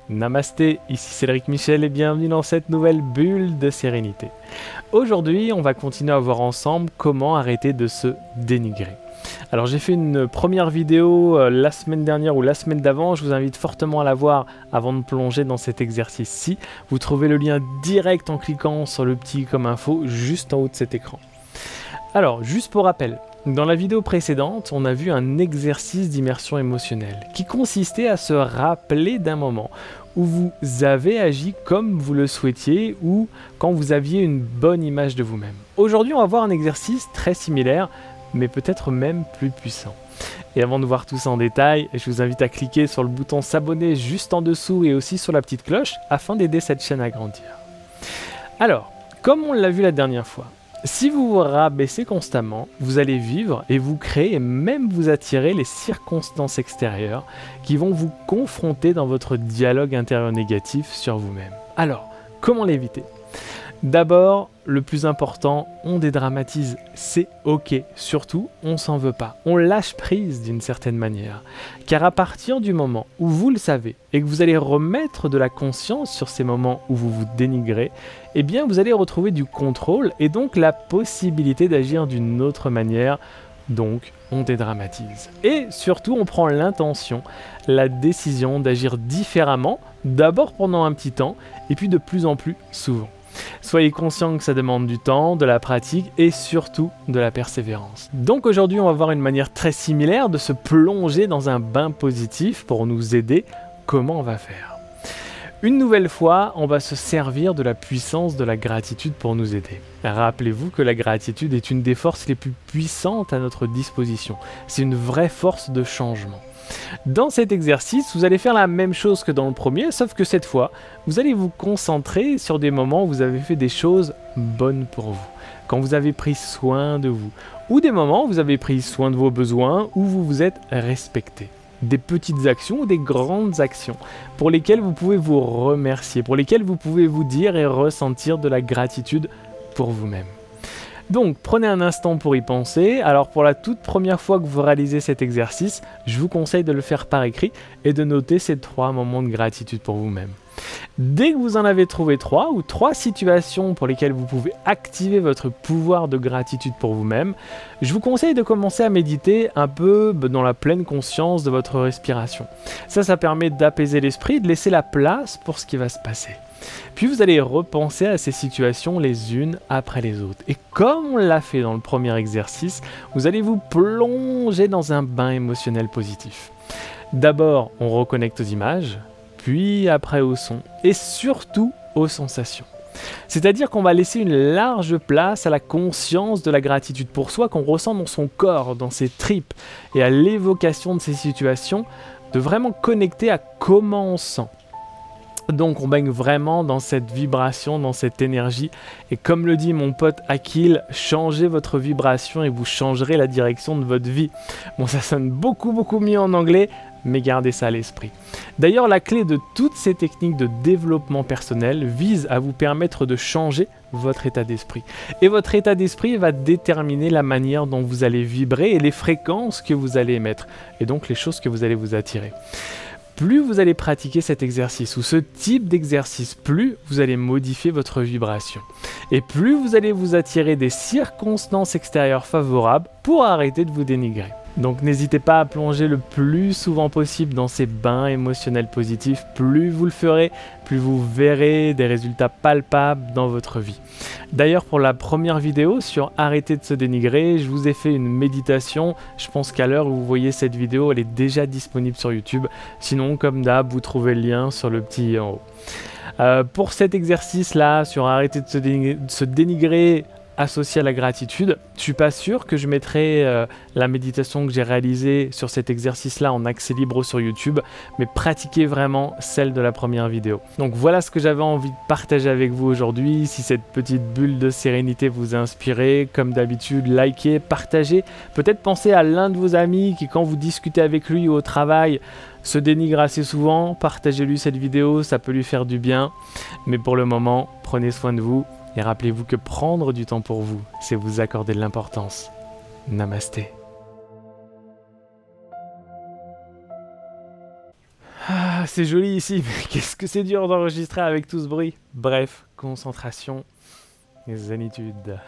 Namasté, ici Cédric Michel et bienvenue dans cette nouvelle bulle de sérénité. Aujourd'hui, on va continuer à voir ensemble comment arrêter de se dénigrer. Alors j'ai fait une première vidéo la semaine dernière ou la semaine d'avant, je vous invite fortement à la voir avant de plonger dans cet exercice-ci. Vous trouvez le lien direct en cliquant sur le petit comme info juste en haut de cet écran. Alors, juste pour rappel, dans la vidéo précédente, on a vu un exercice d'immersion émotionnelle qui consistait à se rappeler d'un moment où vous avez agi comme vous le souhaitiez ou quand vous aviez une bonne image de vous-même. Aujourd'hui, on va voir un exercice très similaire, mais peut-être même plus puissant. Et avant de voir tout ça en détail, je vous invite à cliquer sur le bouton s'abonner juste en dessous et aussi sur la petite cloche afin d'aider cette chaîne à grandir. Alors, comme on l'a vu la dernière fois, si vous vous rabaissez constamment, vous allez vivre et vous créer et même vous attirer les circonstances extérieures qui vont vous confronter dans votre dialogue intérieur négatif sur vous-même. Alors, comment l'éviter ? D'abord, le plus important, on dédramatise, c'est ok. Surtout, on s'en veut pas. On lâche prise d'une certaine manière. Car à partir du moment où vous le savez et que vous allez remettre de la conscience sur ces moments où vous vous dénigrez, eh bien vous allez retrouver du contrôle et donc la possibilité d'agir d'une autre manière. Donc, on dédramatise. Et surtout, on prend l'intention, la décision d'agir différemment, d'abord pendant un petit temps et puis de plus en plus souvent. Soyez conscient que ça demande du temps, de la pratique et surtout de la persévérance. Donc aujourd'hui, on va voir une manière très similaire de se plonger dans un bain positif pour nous aider. Comment on va faire ? Une nouvelle fois, on va se servir de la puissance de la gratitude pour nous aider. Rappelez-vous que la gratitude est une des forces les plus puissantes à notre disposition. C'est une vraie force de changement. Dans cet exercice, vous allez faire la même chose que dans le premier, sauf que cette fois, vous allez vous concentrer sur des moments où vous avez fait des choses bonnes pour vous, quand vous avez pris soin de vous, ou des moments où vous avez pris soin de vos besoins, où vous vous êtes respecté. Des petites actions ou des grandes actions pour lesquelles vous pouvez vous remercier, pour lesquelles vous pouvez vous dire et ressentir de la gratitude pour vous-même. Donc, prenez un instant pour y penser. Alors, pour la toute première fois que vous réalisez cet exercice, je vous conseille de le faire par écrit et de noter ces 3 moments de gratitude pour vous-même. Dès que vous en avez trouvé 3 ou 3 situations pour lesquelles vous pouvez activer votre pouvoir de gratitude pour vous-même, je vous conseille de commencer à méditer un peu dans la pleine conscience de votre respiration. Ça permet d'apaiser l'esprit, de laisser la place pour ce qui va se passer. Puis vous allez repenser à ces situations les unes après les autres. Et comme on l'a fait dans le premier exercice, vous allez vous plonger dans un bain émotionnel positif. D'abord, on reconnecte aux images, puis après au son, et surtout aux sensations. C'est-à-dire qu'on va laisser une large place à la conscience de la gratitude pour soi qu'on ressent dans son corps, dans ses tripes, et à l'évocation de ces situations, de vraiment connecter à comment on se sent. Donc on baigne vraiment dans cette vibration, dans cette énergie. Et comme le dit mon pote Akil, changez votre vibration et vous changerez la direction de votre vie. Bon, ça sonne beaucoup mieux en anglais, mais gardez ça à l'esprit. D'ailleurs, la clé de toutes ces techniques de développement personnel vise à vous permettre de changer votre état d'esprit. Et votre état d'esprit va déterminer la manière dont vous allez vibrer et les fréquences que vous allez émettre. Et donc les choses que vous allez vous attirer. Plus vous allez pratiquer cet exercice ou ce type d'exercice, plus vous allez modifier votre vibration. Et plus vous allez vous attirer des circonstances extérieures favorables pour arrêter de vous dénigrer. Donc n'hésitez pas à plonger le plus souvent possible dans ces bains émotionnels positifs. Plus vous le ferez, plus vous verrez des résultats palpables dans votre vie. D'ailleurs, pour la première vidéo sur arrêter de se dénigrer, je vous ai fait une méditation. Je pense qu'à l'heure où vous voyez cette vidéo, elle est déjà disponible sur YouTube. Sinon, comme d'hab, vous trouvez le lien sur le petit i en haut. Pour cet exercice-là, sur arrêter de se dénigrer, associé à la gratitude, je suis pas sûr que je mettrai la méditation que j'ai réalisée sur cet exercice-là en accès libre sur YouTube, mais pratiquez vraiment celle de la première vidéo. Donc voilà ce que j'avais envie de partager avec vous aujourd'hui. Si cette petite bulle de sérénité vous a inspiré, comme d'habitude, likez, partagez. Peut-être pensez à l'un de vos amis qui, quand vous discutez avec lui ou au travail, se dénigre assez souvent. Partagez-lui cette vidéo, ça peut lui faire du bien. Mais pour le moment, prenez soin de vous. Et rappelez-vous que prendre du temps pour vous, c'est vous accorder de l'importance. Namasté. c'est joli ici, mais qu'est-ce que c'est dur d'enregistrer avec tout ce bruit. Bref, concentration et zénitude.